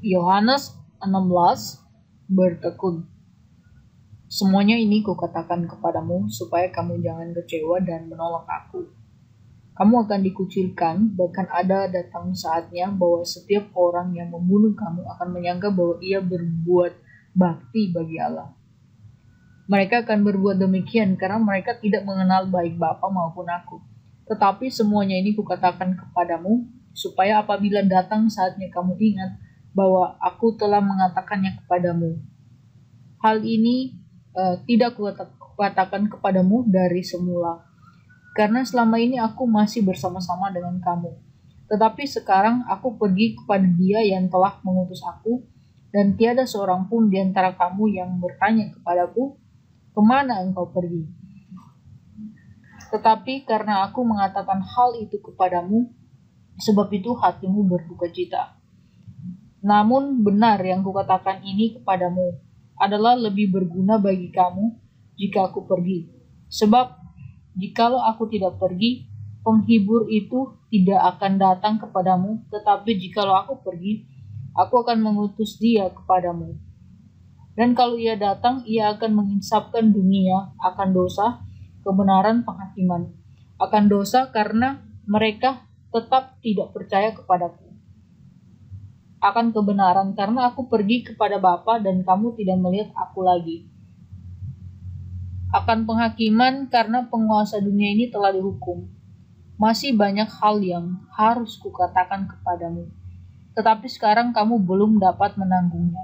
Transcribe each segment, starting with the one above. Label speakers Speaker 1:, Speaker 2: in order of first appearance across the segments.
Speaker 1: Yohanes 16 bertekun. Semuanya ini kukatakan kepadamu supaya kamu jangan kecewa dan menolak aku. Kamu akan dikucilkan, bahkan ada datang saatnya bahwa setiap orang yang membunuh kamu akan menyangka bahwa ia berbuat bakti bagi Allah. Mereka akan berbuat demikian karena mereka tidak mengenal baik Bapa maupun aku. Tetapi semuanya ini kukatakan kepadamu, supaya apabila datang saatnya kamu ingat bahwa aku telah mengatakannya kepadamu. Hal ini tidak kukatakan kepadamu dari semula, karena selama ini aku masih bersama-sama dengan kamu. Tetapi sekarang aku pergi kepada Dia yang telah mengutus aku, dan tiada seorang pun di antara kamu yang bertanya kepadaku, kemana engkau pergi? Tetapi karena aku mengatakan hal itu kepadamu, sebab itu hatimu berduka cita. Namun benar yang kukatakan ini kepadamu adalah lebih berguna bagi kamu jika aku pergi. Sebab jikalau aku tidak pergi, penghibur itu tidak akan datang kepadamu, tetapi jikalau aku pergi, aku akan mengutus Dia kepadamu. Dan kalau Ia datang, Ia akan menginsapkan dunia akan dosa, kebenaran, penghakiman. Akan dosa karena mereka tetap tidak percaya kepadaku. Akan kebenaran karena aku pergi kepada Bapa dan kamu tidak melihat aku lagi. Akan penghakiman karena penguasa dunia ini telah dihukum. Masih banyak hal yang harus kukatakan kepadamu, tetapi sekarang kamu belum dapat menanggungnya.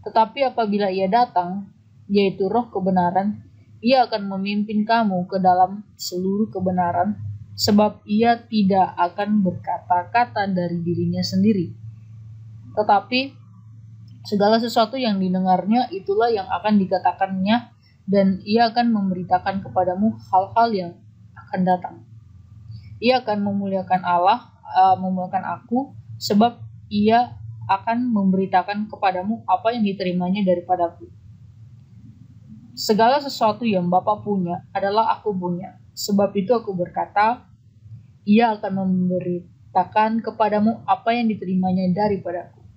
Speaker 1: Tetapi apabila Ia datang, yaitu Roh kebenaran, Ia akan memimpin kamu ke dalam seluruh kebenaran, sebab Ia tidak akan berkata-kata dari dirinya sendiri. Tetapi segala sesuatu yang didengarnya itulah yang akan dikatakannya, dan Ia akan memberitakan kepadamu hal-hal yang akan datang. Ia akan memuliakan memuliakan aku, sebab Ia akan memberitakan kepadamu apa yang diterimanya daripadaku. Segala sesuatu yang Bapa punya adalah aku punya. Sebab itu aku berkata, Ia akan memberitakan kepadamu apa yang diterimanya daripadaku.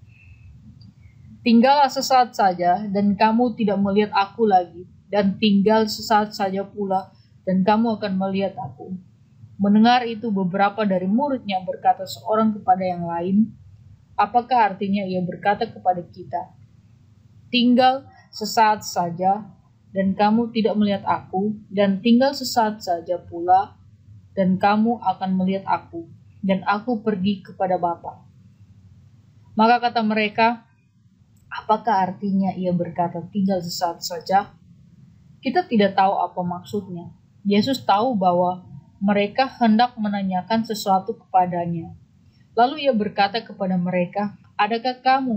Speaker 1: Tinggallah sesaat saja, dan kamu tidak melihat aku lagi, dan tinggal sesaat saja pula, dan kamu akan melihat aku. Mendengar itu beberapa dari muridnya berkata seorang kepada yang lain, apakah artinya ia berkata kepada kita, tinggal sesaat saja, dan kamu tidak melihat aku, dan tinggal sesaat saja pula, dan kamu akan melihat aku, dan aku pergi kepada Bapa. Maka kata mereka, apakah artinya ia berkata tinggal sesaat saja? Kita tidak tahu apa maksudnya. Yesus tahu bahwa mereka hendak menanyakan sesuatu kepadanya. Lalu ia berkata kepada mereka, adakah kamu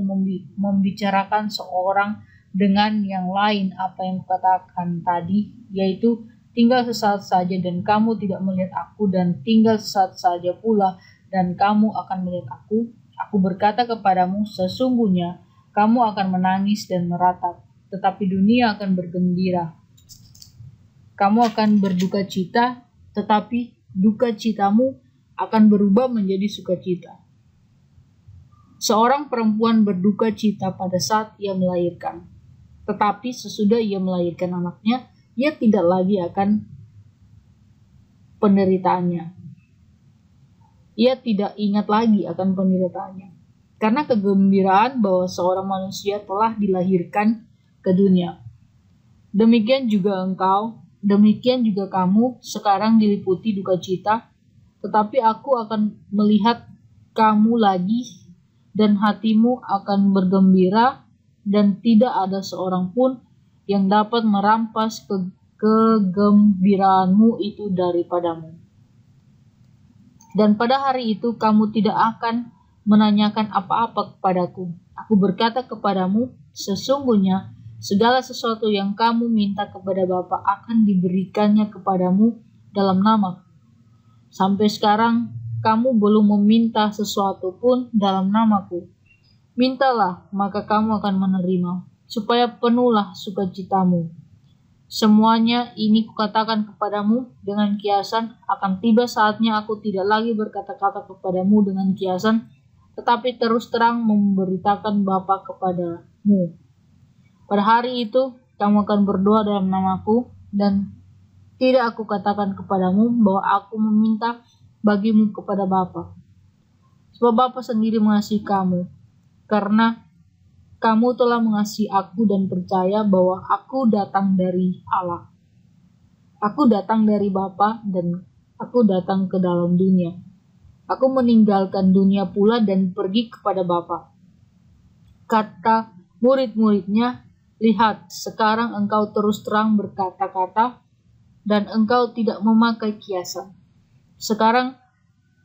Speaker 1: membicarakan seorang dengan yang lain apa yang kukatakan tadi, yaitu tinggal sesaat saja dan kamu tidak melihat aku, dan tinggal sesaat saja pula dan kamu akan melihat aku? Aku berkata kepadamu, sesungguhnya kamu akan menangis dan meratap, tetapi dunia akan bergembira. Kamu akan berduka cita, tetapi duka citamu akan berubah menjadi sukacita. Seorang perempuan berduka cita pada saat ia melahirkan, tetapi sesudah ia melahirkan anaknya, ia tidak lagi akan penderitaannya. Ia tidak ingat lagi akan penderitaannya, karena kegembiraan bahwa seorang manusia telah dilahirkan ke dunia. Demikian juga kamu sekarang diliputi duka cita, tetapi aku akan melihat kamu lagi, dan hatimu akan bergembira, dan tidak ada seorang pun yang dapat merampas kegembiraanmu itu daripadamu. Dan pada hari itu kamu tidak akan menanyakan apa-apa kepadaku. Aku berkata kepadamu, sesungguhnya segala sesuatu yang kamu minta kepada Bapa akan diberikannya kepadamu dalam nama. Sampai sekarang kamu belum meminta sesuatu pun dalam namaku. Mintalah, maka kamu akan menerima, supaya penuhlah sukacitamu. Semuanya ini kukatakan kepadamu dengan kiasan, akan tiba saatnya aku tidak lagi berkata-kata kepadamu dengan kiasan, tetapi terus terang memberitakan Bapa kepadamu. Pada hari itu, kamu akan berdoa dalam namaku, dan tidak aku katakan kepadamu bahwa aku meminta bagimu kepada Bapa. Sebab Bapa sendiri mengasihi kamu, karena kamu telah mengasihi aku dan percaya bahwa aku datang dari Allah. Aku datang dari Bapa dan aku datang ke dalam dunia. Aku meninggalkan dunia pula dan pergi kepada Bapa. Kata murid-muridnya, lihat, sekarang engkau terus terang berkata-kata dan engkau tidak memakai kiasan. Sekarang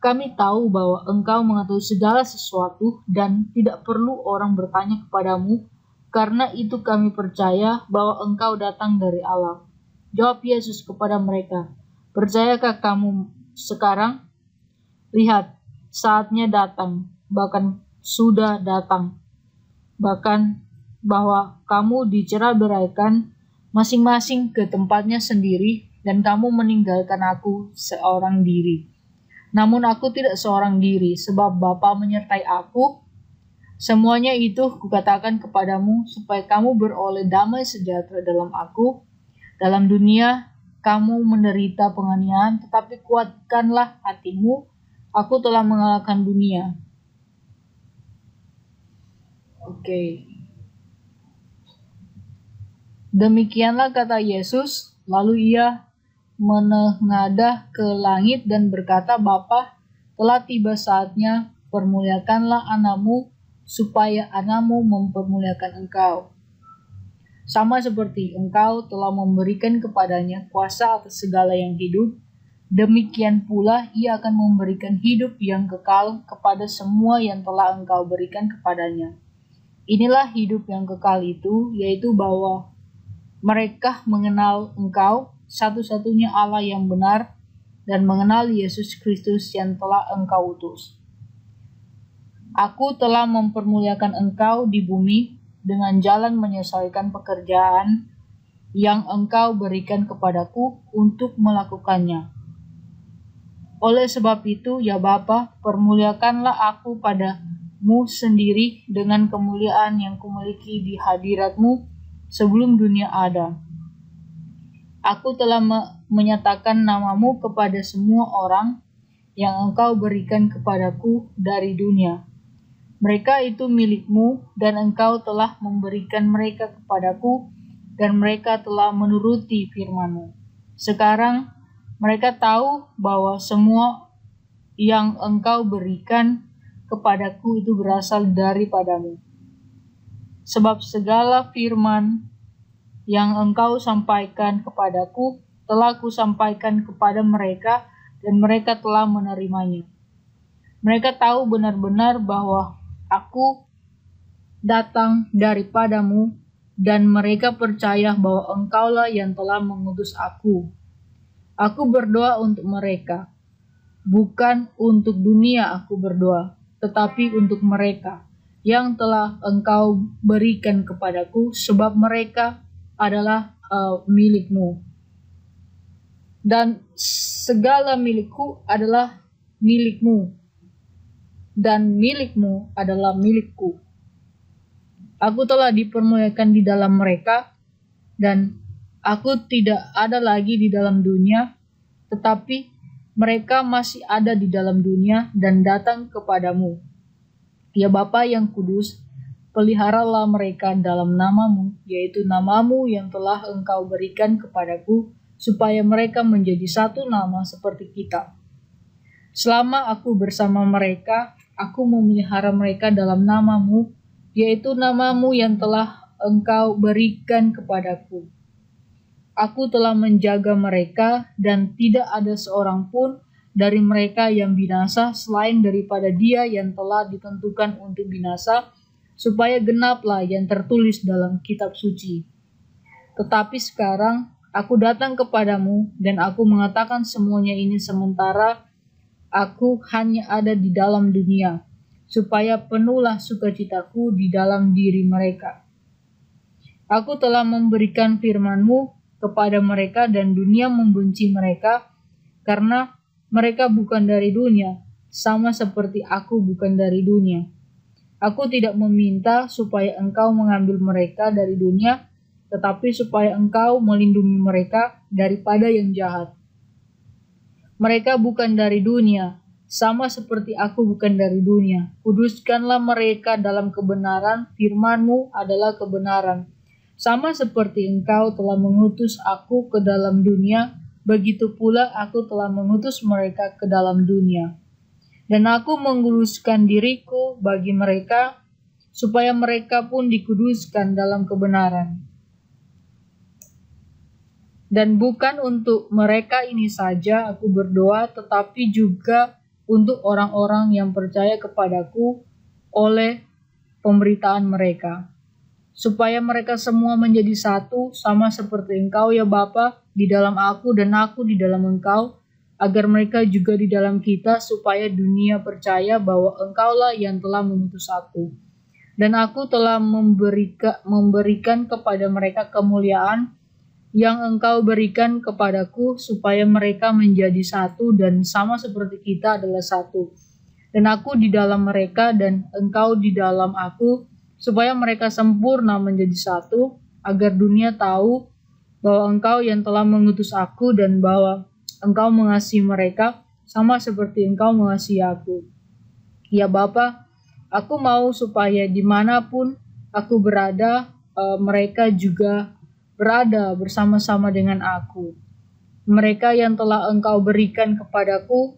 Speaker 1: kami tahu bahwa engkau mengetahui segala sesuatu dan tidak perlu orang bertanya kepadamu, karena itu kami percaya bahwa engkau datang dari Allah. Jawab Yesus kepada mereka, percayakah kamu sekarang? Lihat, saatnya datang, bahkan sudah datang, bahkan bahwa kamu dicerai-beraikan masing-masing ke tempatnya sendiri, dan kamu meninggalkan aku seorang diri. Namun aku tidak seorang diri, sebab Bapa menyertai aku. Semuanya itu kukatakan kepadamu, supaya kamu beroleh damai sejahtera dalam aku. Dalam dunia kamu menderita penganiayaan, tetapi kuatkanlah hatimu, aku telah mengalahkan dunia. Oke. Demikianlah kata Yesus, lalu ia menengadah ke langit dan berkata, Bapa, telah tiba saatnya, permuliakanlah anakmu, supaya anakmu mempermuliakan engkau. Sama seperti engkau telah memberikan kepadanya kuasa atas segala yang hidup, demikian pula ia akan memberikan hidup yang kekal kepada semua yang telah engkau berikan kepadanya. Inilah hidup yang kekal itu, yaitu bahwa mereka mengenal engkau, satu-satunya Allah yang benar, dan mengenal Yesus Kristus yang telah engkau utus. Aku telah mempermuliakan engkau di bumi dengan jalan menyelesaikan pekerjaan yang engkau berikan kepadaku untuk melakukannya. Oleh sebab itu, ya Bapa, permuliakanlah aku padamu sendiri dengan kemuliaan yang kumiliki di hadiratmu sebelum dunia ada. Aku telah menyatakan namamu kepada semua orang yang engkau berikan kepadaku dari dunia. Mereka itu milikmu, dan engkau telah memberikan mereka kepadaku, dan mereka telah menuruti firman-Mu. Sekarang mereka tahu bahwa semua yang engkau berikan kepadaku itu berasal daripadamu. Sebab segala firman yang engkau sampaikan kepadaku telah kusampaikan kepada mereka, dan mereka telah menerimanya. Mereka tahu benar-benar bahwa aku datang daripadamu, dan mereka percaya bahwa engkaulah yang telah mengutus aku. Aku berdoa untuk mereka, bukan untuk dunia aku berdoa, tetapi untuk mereka yang telah engkau berikan kepadaku, sebab mereka adalah milikmu. Dan segala milikku adalah milikmu, dan milikmu adalah milikku. Aku telah dipermuliakan di dalam mereka, dan aku tidak ada lagi di dalam dunia, tetapi mereka masih ada di dalam dunia dan datang kepadamu. Ya Bapa yang kudus, peliharalah mereka dalam namamu, yaitu namamu yang telah engkau berikan kepadaku, supaya mereka menjadi satu nama seperti kita. Selama aku bersama mereka, aku memelihara mereka dalam namamu, yaitu namamu yang telah engkau berikan kepadaku. Aku telah menjaga mereka, dan tidak ada seorang pun dari mereka yang binasa selain daripada dia yang telah ditentukan untuk binasa, supaya genaplah yang tertulis dalam kitab suci. Tetapi sekarang aku datang kepadamu, dan aku mengatakan semuanya ini sementara aku hanya ada di dalam dunia, supaya penuhlah sukacitaku di dalam diri mereka. Aku telah memberikan firman-Mu kepada mereka, dan dunia membenci mereka, karena mereka bukan dari dunia, sama seperti aku bukan dari dunia. Aku tidak meminta supaya engkau mengambil mereka dari dunia, tetapi supaya engkau melindungi mereka daripada yang jahat. Mereka bukan dari dunia, sama seperti aku bukan dari dunia. Kuduskanlah mereka dalam kebenaran, firman-Mu adalah kebenaran. Sama seperti engkau telah mengutus aku ke dalam dunia, begitu pula aku telah mengutus mereka ke dalam dunia. Dan aku menguduskan diriku bagi mereka, supaya mereka pun dikuduskan dalam kebenaran. Dan bukan untuk mereka ini saja aku berdoa, tetapi juga untuk orang-orang yang percaya kepadaku oleh pemberitaan mereka, supaya mereka semua menjadi satu, sama seperti engkau ya Bapa, di dalam aku dan aku di dalam engkau, agar mereka juga di dalam kita, supaya dunia percaya bahwa engkaulah yang telah mengutus aku. Dan aku telah memberikan kepada mereka kemuliaan yang engkau berikan kepadaku, supaya mereka menjadi satu dan sama seperti kita adalah satu. Dan aku di dalam mereka dan engkau di dalam aku, supaya mereka sempurna menjadi satu, agar dunia tahu bahwa engkau yang telah mengutus aku dan bahwa engkau mengasihi mereka sama seperti engkau mengasihi aku. Ya Bapa, aku mau supaya dimanapun aku berada, mereka juga berada bersama-sama dengan aku. Mereka yang telah engkau berikan kepadaku,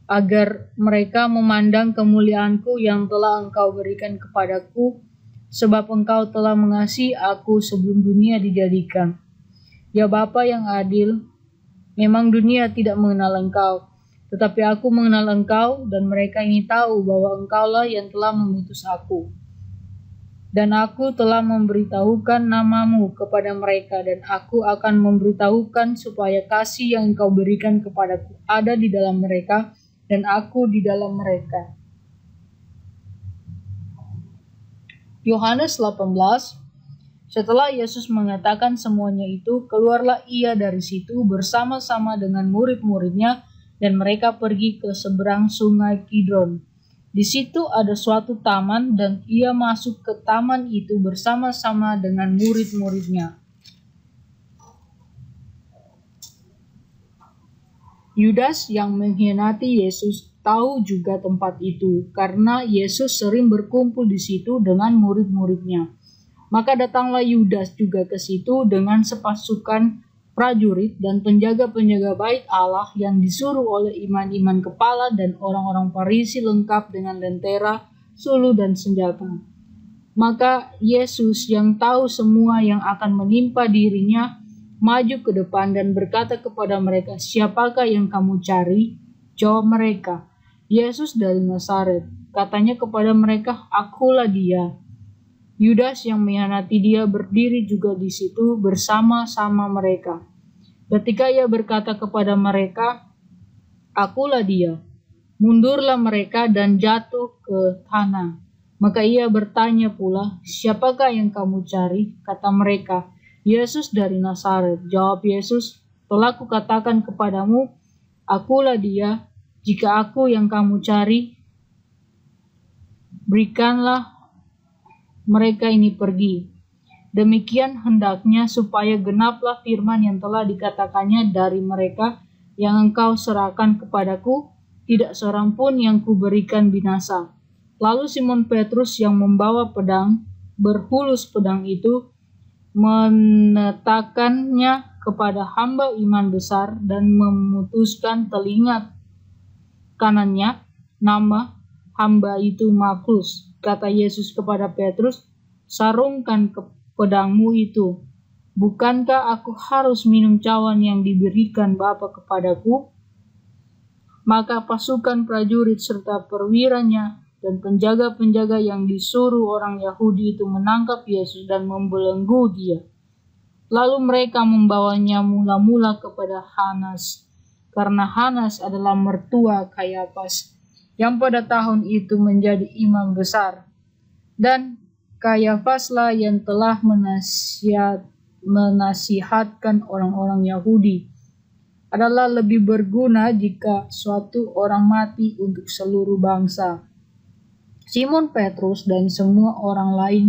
Speaker 1: agar mereka memandang kemuliaanku yang telah engkau berikan kepadaku, sebab engkau telah mengasihi aku sebelum dunia dijadikan. Ya Bapa yang adil, memang dunia tidak mengenal engkau, tetapi aku mengenal engkau, dan mereka ini tahu bahwa engkaulah yang telah mengutus aku. Dan aku telah memberitahukan namamu kepada mereka, dan aku akan memberitahukan supaya kasih yang engkau berikan kepadaku ada di dalam mereka, dan aku di dalam mereka. Yohanes 18. Setelah Yesus mengatakan semuanya itu, keluarlah ia dari situ bersama-sama dengan murid-muridnya, dan mereka pergi ke seberang sungai Kidron. Di situ ada suatu taman, dan ia masuk ke taman itu bersama-sama dengan murid-muridnya. Yudas yang mengkhianati Yesus tahu juga tempat itu, karena Yesus sering berkumpul di situ dengan murid-muridnya. Maka datanglah Yudas juga ke situ dengan sepasukan prajurit dan penjaga-penjaga bait Allah yang disuruh oleh iman-iman kepala dan orang-orang Farisi lengkap dengan lentera, sulu dan senjata. Maka Yesus yang tahu semua yang akan menimpa dirinya, maju ke depan dan berkata kepada mereka, "Siapakah yang kamu cari?" Jawab mereka, "Yesus dari Nazaret." Katanya kepada mereka, "Akulah dia." Yudas yang mengkhianati dia berdiri juga di situ bersama-sama mereka. Ketika ia berkata kepada mereka, "Akulah dia," mundurlah mereka dan jatuh ke tanah. Maka ia bertanya pula, "Siapakah yang kamu cari?" Kata mereka, "Yesus dari Nazaret." Jawab Yesus, "Telah kukatakan kepadamu, akulah dia. Jika aku yang kamu cari, berikanlah mereka ini pergi." Demikian hendaknya supaya genaplah firman yang telah dikatakannya, "Dari mereka yang engkau serahkan kepadaku, tidak seorang pun yang kuberikan binasa." Lalu Simon Petrus yang membawa pedang, berhulus pedang itu, menetakannya kepada hamba iman besar dan memutuskan telinga kanannya. Nama hamba itu Malkus. Kata Yesus kepada Petrus, "Sarungkan pedangmu itu. Bukankah aku harus minum cawan yang diberikan Bapa kepadaku?" Maka pasukan prajurit serta perwiranya dan penjaga-penjaga yang disuruh orang Yahudi itu menangkap Yesus dan membelenggu dia. Lalu mereka membawanya mula-mula kepada Hanas, karena Hanas adalah mertua Kayafas, yang pada tahun itu menjadi imam besar. Dan Kayafaslah yang telah menasihatkan orang-orang Yahudi. adalah lebih berguna jika suatu orang mati untuk seluruh bangsa. Simon Petrus dan semua orang lain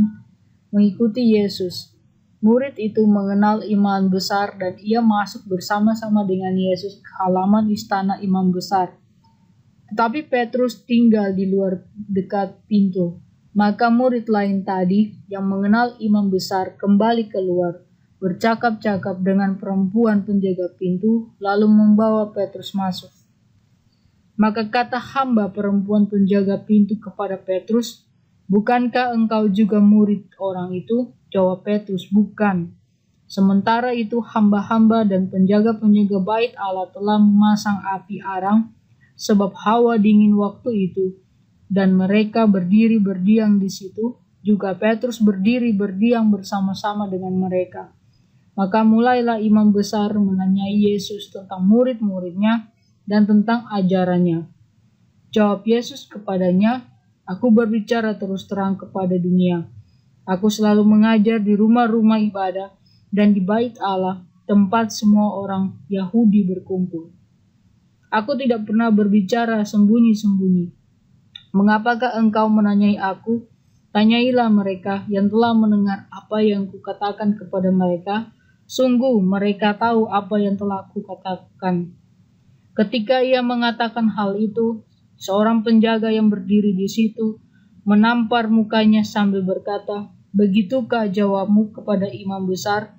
Speaker 1: mengikuti Yesus. Murid itu mengenal imam besar dan ia masuk bersama-sama dengan Yesus ke halaman istana imam besar. Tetapi Petrus tinggal di luar dekat pintu. Maka murid lain tadi yang mengenal imam besar kembali keluar, bercakap-cakap dengan perempuan penjaga pintu, lalu membawa Petrus masuk. Maka kata hamba perempuan penjaga pintu kepada Petrus, "Bukankah engkau juga murid orang itu?" Jawab Petrus, "Bukan." Sementara itu hamba-hamba dan penjaga-penjaga bait Allah telah memasang api arang, sebab hawa dingin waktu itu, dan mereka berdiri berdiam di situ. Juga Petrus berdiri berdiam bersama-sama dengan mereka. Maka mulailah imam besar menanyai Yesus tentang murid-muridnya dan tentang ajarannya. Jawab Yesus kepadanya, "Aku berbicara terus terang kepada dunia. Aku selalu mengajar di rumah-rumah ibadah dan di bait Allah, tempat semua orang Yahudi berkumpul. Aku tidak pernah berbicara sembunyi-sembunyi. Mengapakah engkau menanyai aku? Tanyailah mereka yang telah mendengar apa yang kukatakan kepada mereka. Sungguh mereka tahu apa yang telah kukatakan." Ketika ia mengatakan hal itu, seorang penjaga yang berdiri di situ menampar mukanya sambil berkata, "Begitukah jawabmu kepada imam besar?"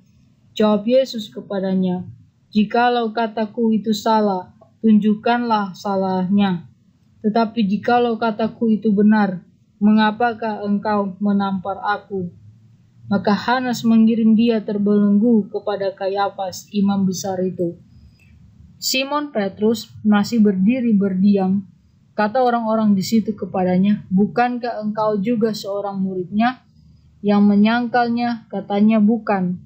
Speaker 1: Jawab Yesus kepadanya, "Jikalau kataku itu salah, tunjukkanlah salahnya. Tetapi jikalau kataku itu benar, mengapakah engkau menampar aku?" Maka Hanas mengirim dia terbelenggu kepada Kayafas, imam besar itu. Simon Petrus masih berdiri berdiam. Kata orang-orang di situ kepadanya, "Bukankah engkau juga seorang muridnya?" Yang menyangkalnya katanya, "Bukan."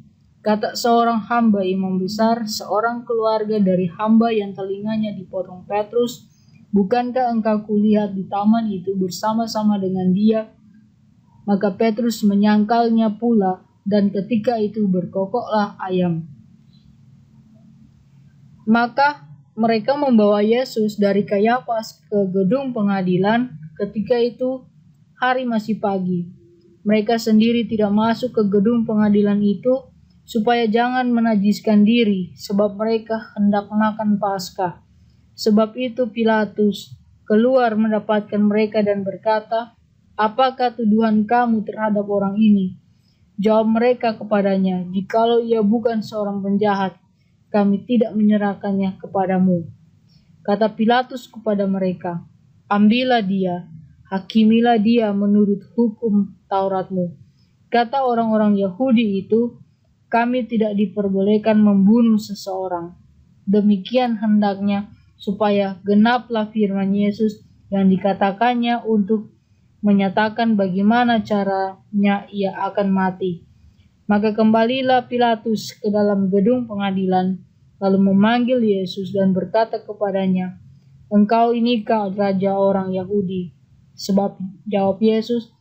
Speaker 1: Kata seorang hamba imam besar, seorang keluarga dari hamba yang telinganya dipotong Petrus, "Bukankah engkau kulihat di taman itu bersama-sama dengan dia?" Maka Petrus menyangkalnya pula, dan ketika itu berkokoklah ayam. Maka mereka membawa Yesus dari Kayafas ke gedung pengadilan. Ketika itu hari masih pagi. Mereka sendiri tidak masuk ke gedung pengadilan itu supaya jangan menajiskan diri, sebab mereka hendak makan Paskah. Sebab itu Pilatus keluar mendapatkan mereka dan berkata, "Apakah tuduhan kamu terhadap orang ini?" Jawab mereka kepadanya, "Jikalau ia bukan seorang penjahat, kami tidak menyerahkannya kepadamu." Kata Pilatus kepada mereka, "Ambillah dia, hakimilah dia menurut hukum Tauratmu." Kata orang-orang Yahudi itu, "Kami tidak diperbolehkan membunuh seseorang." Demikian hendaknya supaya genaplah firman Yesus yang dikatakannya untuk menyatakan bagaimana caranya ia akan mati. Maka kembalilah Pilatus ke dalam gedung pengadilan, lalu memanggil Yesus dan berkata kepadanya, "Engkau inikah raja orang Yahudi?" Sebab jawab Yesus,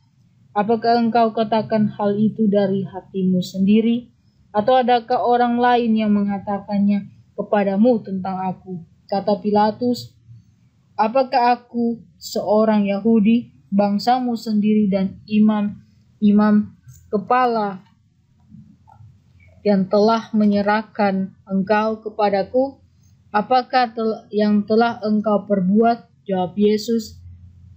Speaker 1: "Apakah engkau katakan hal itu dari hatimu sendiri? Atau adakah orang lain yang mengatakannya kepadamu tentang aku?" Kata Pilatus, "Apakah aku seorang Yahudi? Bangsamu sendiri dan imam-imam kepala yang telah menyerahkan engkau kepadaku. Apakah yang telah engkau perbuat?" Jawab Yesus,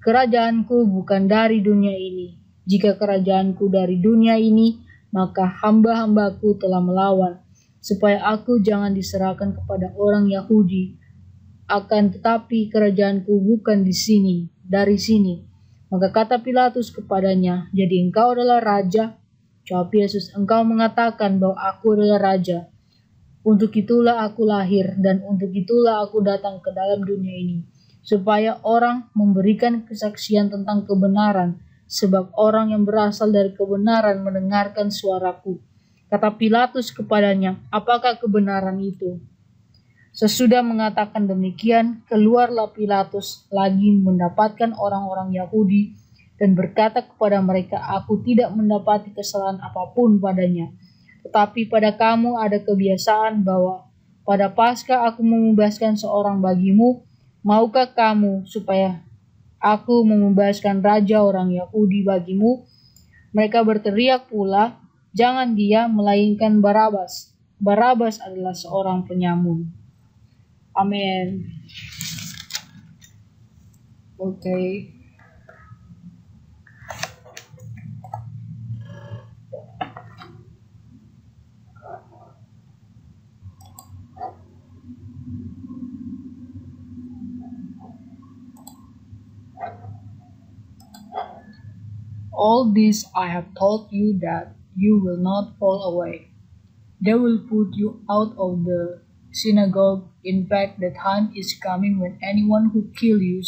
Speaker 1: "Kerajaanku bukan dari dunia ini. Jika kerajaanku dari dunia ini, maka hamba-hambaku telah melawan, supaya aku jangan diserahkan kepada orang Yahudi. Akan tetapi kerajaanku bukan di sini, dari sini." Maka kata Pilatus kepadanya, "Jadi engkau adalah raja?" Jawab Yesus, "Engkau mengatakan bahwa aku adalah raja. Untuk itulah aku lahir dan untuk itulah aku datang ke dalam dunia ini, supaya orang memberikan kesaksian tentang kebenaran, sebab orang yang berasal dari kebenaran mendengarkan suaraku." Kata Pilatus kepadanya, "Apakah kebenaran itu?" Sesudah mengatakan demikian, keluarlah Pilatus lagi mendapatkan orang-orang Yahudi dan berkata kepada mereka, "Aku tidak mendapati kesalahan apapun padanya. Tetapi pada kamu ada kebiasaan bahwa Pada Paskah aku membebaskan seorang bagimu, maukah kamu supaya aku membebaskan raja orang Yahudi bagimu? Mereka berteriak pula, jangan dia, melainkan Barabas. Barabas adalah seorang penyamun. Amin. Oke. All this I have told you that you will not fall away. They will put you out of the synagogue. In fact, the time is coming when anyone who kills you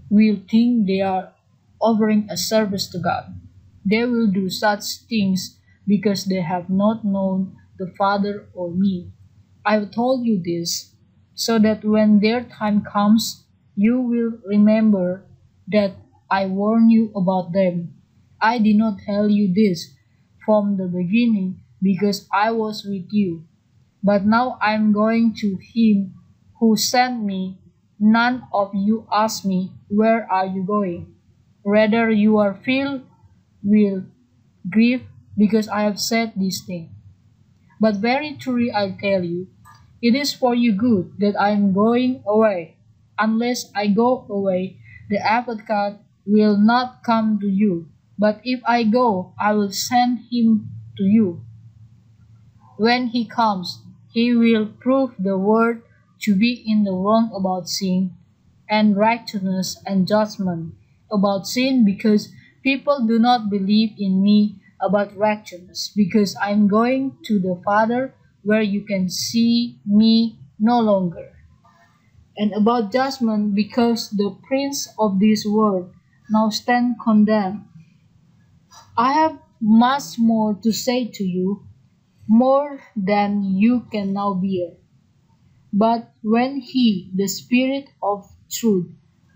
Speaker 1: will think they are offering a service to God. They will do such things because they have not known the Father or me. I have told you this so that when their time comes, you will remember that I warned you about them. I did not tell you this from the beginning because I was with you. But now I am going to him who sent me. None of you ask me, where are you going? Rather, you are filled with grief because I have said this thing. But very truly I tell you, it is for your good that I am going away. Unless I go away, the Advocate will not come to you. But if I go, I will send him to you. When he comes, he will prove the world to be in the wrong about sin and righteousness and judgment. About sin, because people do not believe in me; about righteousness, because I am going to the Father where you can see me no longer; and about judgment, because the prince of this world now stands condemned. I have much more to say to you, more than you can now bear. But when He, the Spirit of truth,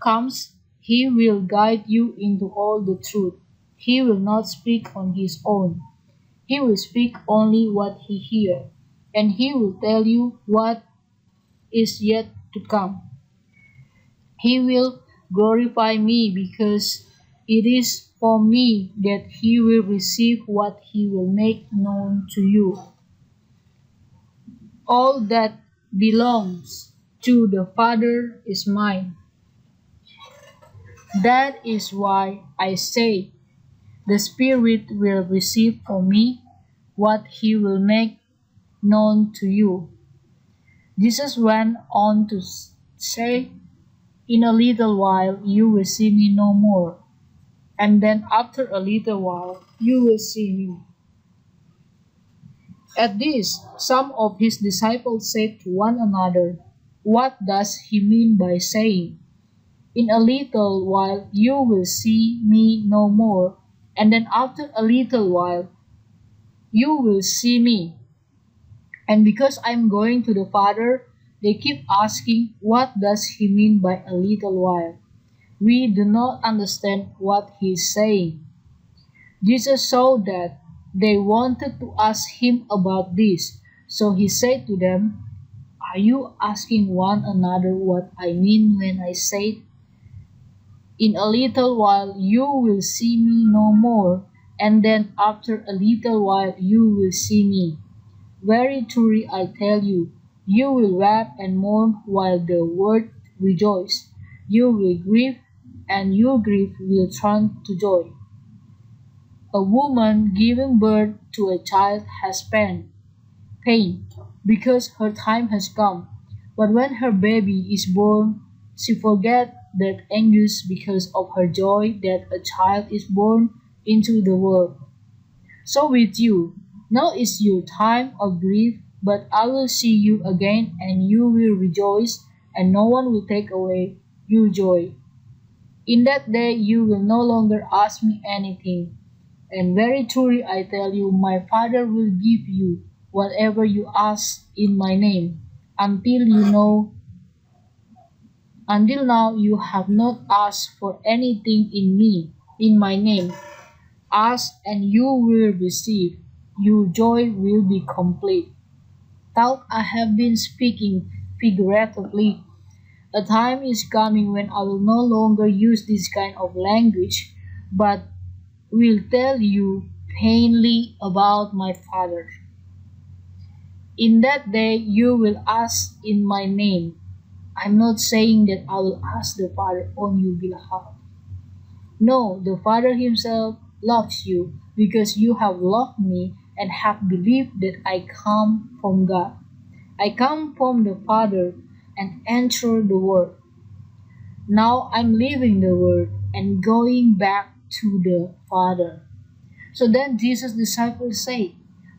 Speaker 1: comes, He will guide you into all the truth. He will not speak on His own. He will speak only what He hears, and He will tell you what is yet to come. He will glorify me because it is from me that He will receive what He will make known to you. All that belongs to the Father is mine. That is why I say, the Spirit will receive from me what He will make known to you. Jesus went on to say, in a little while you will see me no more, and then after a little while you will see me. At this, some of his disciples said to one another, what does he mean by saying, in a little while you will see me no more, and then after a little while you will see me? And because I am going to the Father, they keep asking, what does he mean by a little while? We do not understand what he is saying. Jesus saw that they wanted to ask him about this, so he said to them, are you asking one another what I mean when I say, in a little while you will see me no more, and then after a little while you will see me? Very truly I tell you, you will weep and mourn while the world rejoices. You will grieve, and your grief will turn to joy. A woman giving birth to a child has pain, because her time has come. But when her baby is born, she forgets that anguish because of her joy that a child is born into the world. So with you, now is your time of grief, but I will see you again, and you will rejoice, and no one will take away your joy. In that day you will no longer ask me anything. And very truly I tell you, my Father will give you whatever you ask in my name. Until now you have not asked for anything in my name. Ask and you will receive. Your joy will be complete. Thought I have been speaking figuratively. A time is coming when I will no longer use this kind of language, but will tell you plainly about my Father. In that day you will ask in my name. I'm not saying that I will ask the Father on your behalf. No, the Father Himself loves you because you have loved me and have believed that I come from God. I come from the Father and enter the world. Now I'm leaving the world and going back to the Father. So then Jesus' disciples said,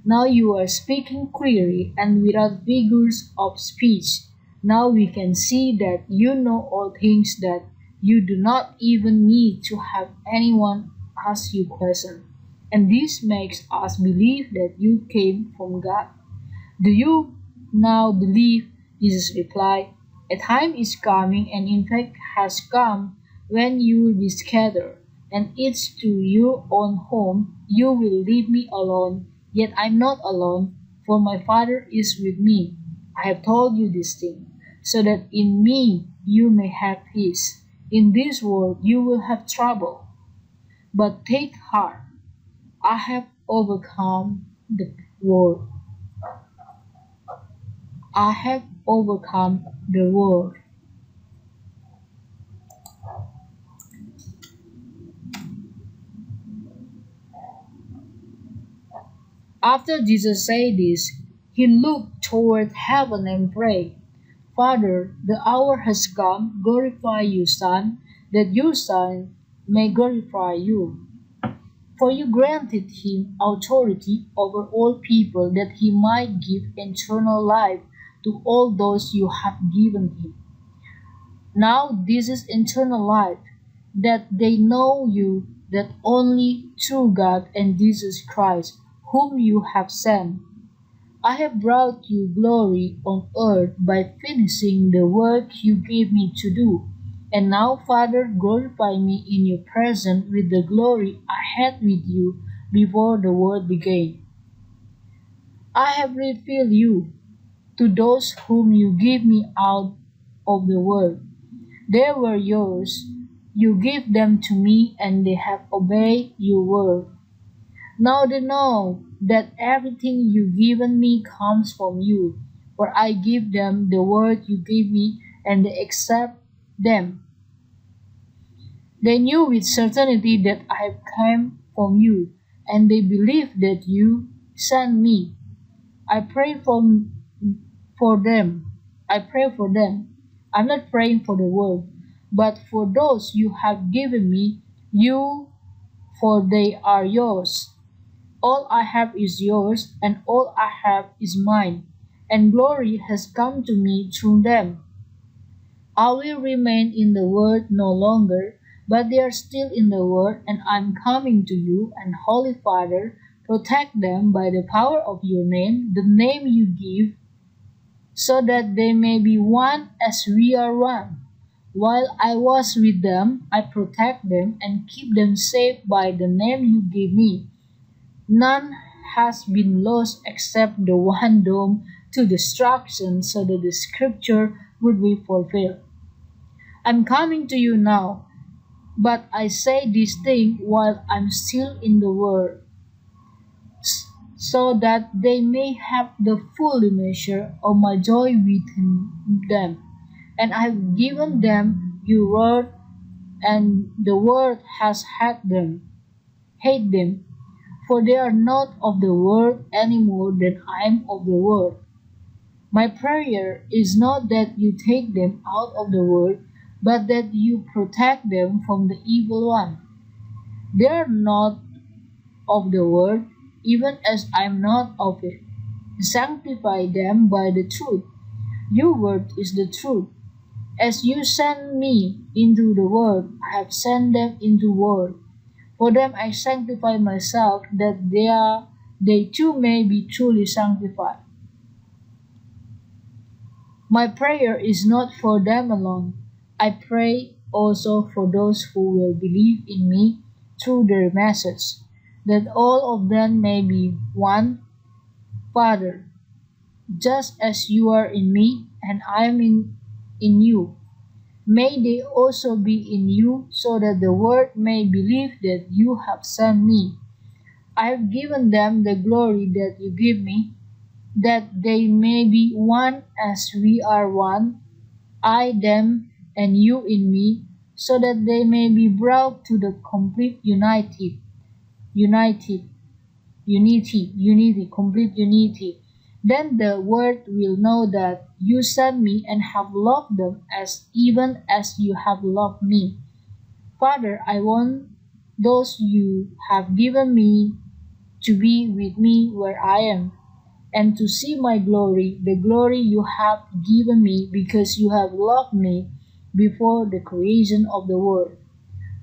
Speaker 1: now you are speaking clearly and without figures of speech. Now we can see that you know all things, that you do not even need to have anyone ask you questions. And this makes us believe that you came from God. Do you now believe? Jesus replied, a time is coming, and in fact has come, when you will be scattered, and each to your own home. You will leave me alone, yet I am not alone, for my Father is with me. I have told you this thing, so that in me you may have peace. In this world you will have trouble, but take heart. I have overcome the world. I have overcome the world. After Jesus said this, he looked toward heaven and prayed, Father, the hour has come, glorify your Son, that your Son may glorify you. For you granted him authority over all people, that he might give eternal life to all those you have given him. Now this is eternal life, that they know you, that only true God and Jesus Christ, whom you have sent. I have brought you glory on earth by finishing the work you gave me to do. And now, Father, glorify me in your presence with the glory I had with you before the world began. I have revealed you to those whom you gave me out of the world. They were yours. You gave them to me, and they have obeyed your word. Now they know that everything you've given me comes from you, for I give them the word you gave me, and they accept them. They knew with certainty that I have come from you, and they believe that you sent me. I pray for them. I pray for them. I'm not praying for the world, but for those you have given me, you, for they are yours. All I have is yours, and all I have is mine, and glory has come to me through them. I will remain in the world no longer, but they are still in the world, and I am coming to you, and Holy Father, protect them by the power of your name, the name you give, so that they may be one as we are one. While I was with them, I protect them and keep them safe by the name you gave me. None has been lost except the one doomed to destruction, so that the scripture would be fulfilled. I'm coming to you now, but I say this thing while I'm still in the world, so that they may have the full measure of my joy within them. And I have given them your word, and the world has hate them, for they are not of the world any more than I am of the world. My prayer is not that you take them out of the world, but that you protect them from the evil one. They are not of the world, even as I am not of it. Sanctify them by the truth. Your word is the truth. As you sent me into the world, I have sent them into the world. For them I sanctify myself, that they too may be truly sanctified. My prayer is not for them alone. I pray also for those who will believe in me through their message, that all of them may be one. Father, just as you are in me and I am in you. May they also be in you, so that the world may believe that you have sent me. I have given them the glory that you give me, that they may be one as we are one, I them and you in me, so that they may be brought to the complete united, complete unity. Then the world will know that you sent me and have loved them as even as you have loved me. Father, I want those you have given me to be with me where I am, and to see my glory, the glory you have given me because you have loved me before the creation of the world.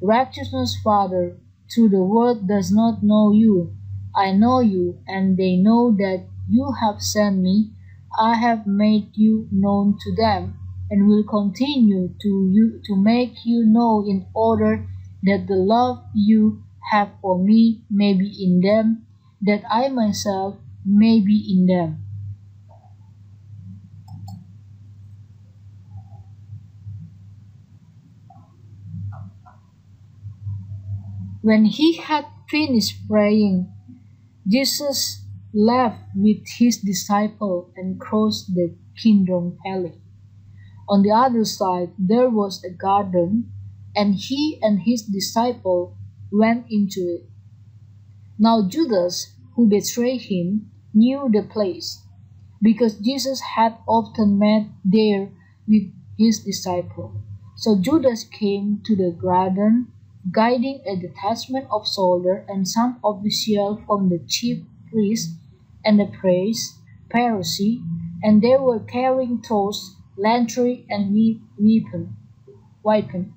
Speaker 1: Righteousness, Father, through the world does not know you. I know you, and they know that you have sent me. I have made you known to them, and will continue to make you know in order that the love you have for me may be in them, that I myself may be in them. When he had finished praying, Jesus left with his disciples and crossed the Kidron Valley. On the other side there was a garden, and he and his disciples went into it. Now Judas, who betrayed him, knew the place, because Jesus had often met there with his disciples. So Judas came to the garden, guiding a detachment of soldiers and some officials from the chief priests and the priests, Pharisee, and they were carrying torches, lanterns, and weapon, weapon,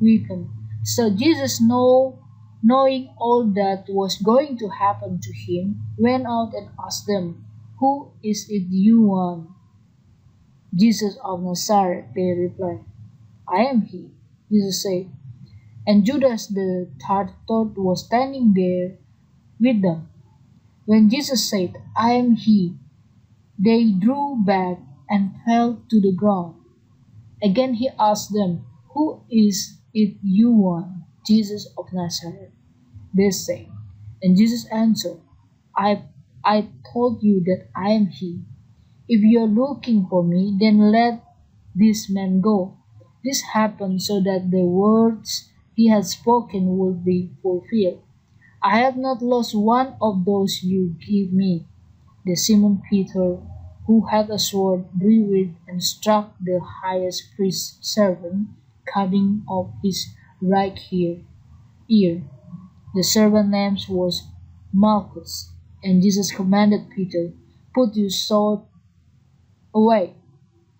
Speaker 1: weapon. So Jesus, knowing all that was going to happen to him, went out and asked them, "Who is it you want?" "Jesus of Nazareth," they replied. "I am he," Jesus said. And Judas the Tartar was standing there with them. When Jesus said, "I am he," they drew back and fell to the ground. Again he asked them, "Who is it you want?" "Jesus of Nazareth," they said. And Jesus answered, I told you that I am he. If you are looking for me, then let this man go." This happened so that the words he had spoken would be fulfilled. "I have not lost one of those you give me." The Simon Peter, who had a sword, drew it and struck the highest priest's servant, cutting off his right ear. The servant's name was Malchus, and Jesus commanded Peter, "Put your sword away.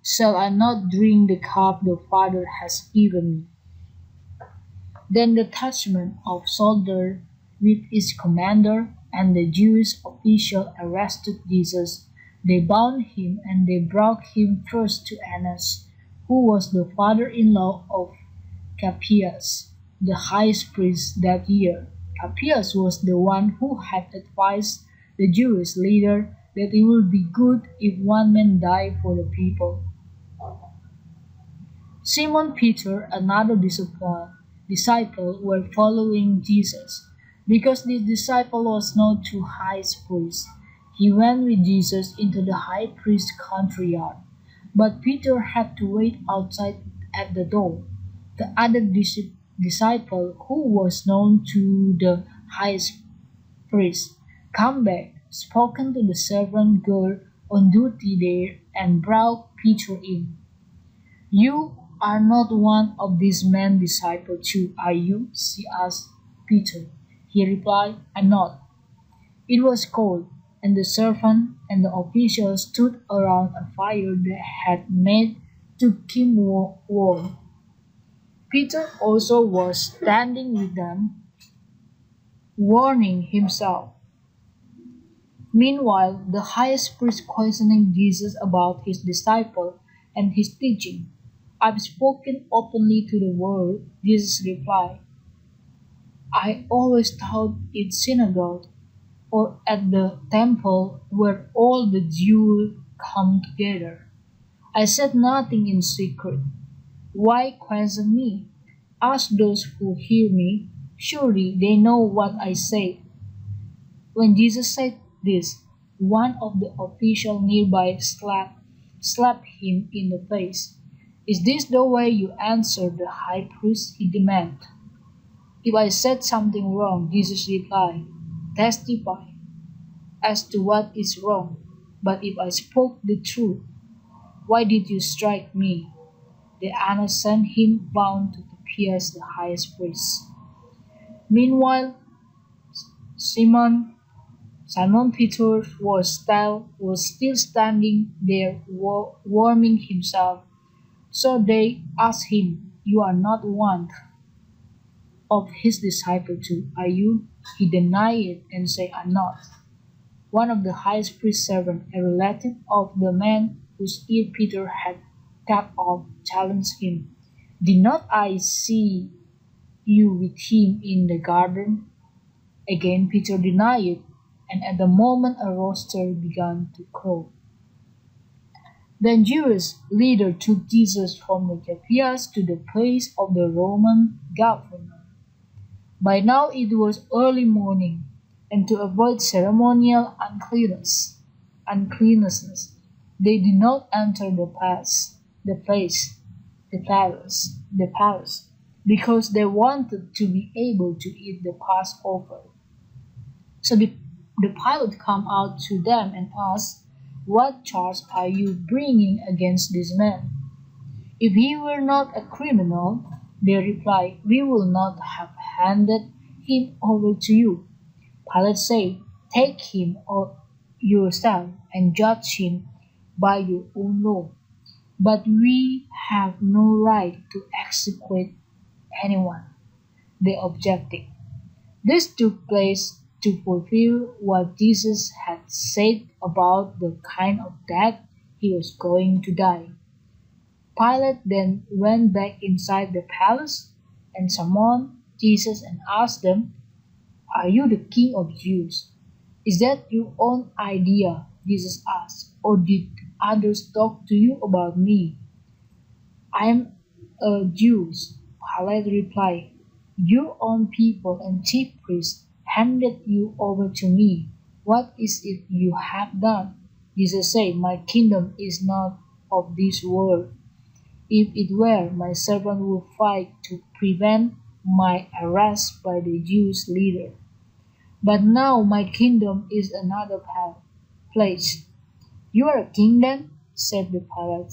Speaker 1: Shall I not drink the cup the Father has given me?" Then the detachment of soldiers with its commander and the Jewish official arrested Jesus. They bound him and they brought him first to Annas, who was the father-in-law of Caiaphas, the high priest that year. Caiaphas was the one who had advised the Jewish leader that it would be good if one man died for the people. Simon Peter, another disciple, were following Jesus. Because this disciple was known to high priest, he went with Jesus into the high priest's country yard. But Peter had to wait outside at the door. The other disciple, who was known to the high priest, came back, spoken to the servant girl on duty there, and brought Peter in. "You are not one of these men disciples too, are you?" she asked Peter. He replied, "I'm not." It was cold, and the servant and the officials stood around a fire they had made to keep warm. Peter also was standing with them, warming himself. Meanwhile, the high priest questioning Jesus about his disciple and his teaching. "I've spoken openly to the world," Jesus replied. "I always taught in synagogue or at the temple where all the Jews come together. I said nothing in secret. Why question me? Ask those who hear me. Surely they know what I say. When Jesus said this, one of the officials nearby slapped him in the face. Is this the way you answer the high priest? He demanded. If I said something wrong, Jesus replied, testify as to what is wrong. But if I spoke the truth, why did you strike me? The Annas sent him bound to Appius the high priest. Meanwhile, Simon Simon Peter was still standing there warming himself. So they asked him, you are not one of his disciples too, are you? He denied it and said, I'm not. One of the high priest's servants, a relative of the man whose ear Peter had cut off, challenged him. Did not I see you with him in the garden? Again Peter denied it, and at the moment a rooster began to crow. Then Jewish leader took Jesus from the Appius to the place of the Roman governor. By now it was early morning, and to avoid ceremonial uncleannesses, they did not enter the palace, because they wanted to be able to eat the Passover. So the pilot came out to them and asked, what charge are you bringing against this man? If he were not a criminal, they replied, we will not have handed him over to you. Pilate said, take him yourself and judge him by your own law. But we have no right to execute anyone, they objected. This took place to fulfill what Jesus had said about the kind of death he was going to die. Pilate then went back inside the palace and summoned Jesus and asked them, are you the king of Jews? Is that your own idea? Jesus asked, or did others talk to you about me? I am a Jew, Pilate replied. Your own people and chief priests handed you over to me. What is it you have done? Jesus said, my kingdom is not of this world. If it were, my servant would fight to prevent my arrest by the Jewish leader. But now my kingdom is another place. You are a king then? Said the Pilate.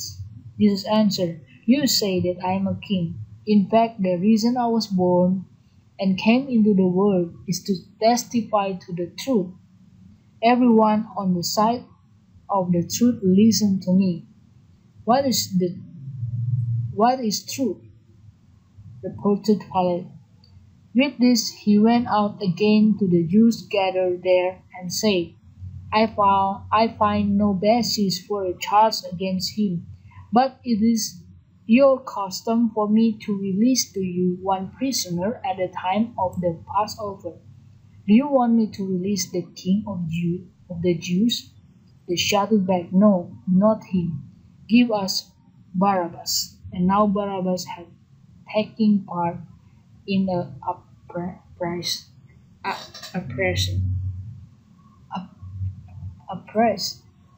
Speaker 1: Jesus answered, you say that I am a king. In fact, the reason I was born and came into the world is to testify to the truth. Everyone on the side of the truth listen to me. What is truth? Reported Pilate. With this he went out again to the Jews gathered there and said, I find no basis for a charge against him, but it is your custom for me to release to you one prisoner at the time of the Passover. Do you want me to release the king of the Jews? They shouted back, no, not him. Give us Barabbas. And now Barabbas had taken part in the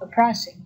Speaker 1: oppressing.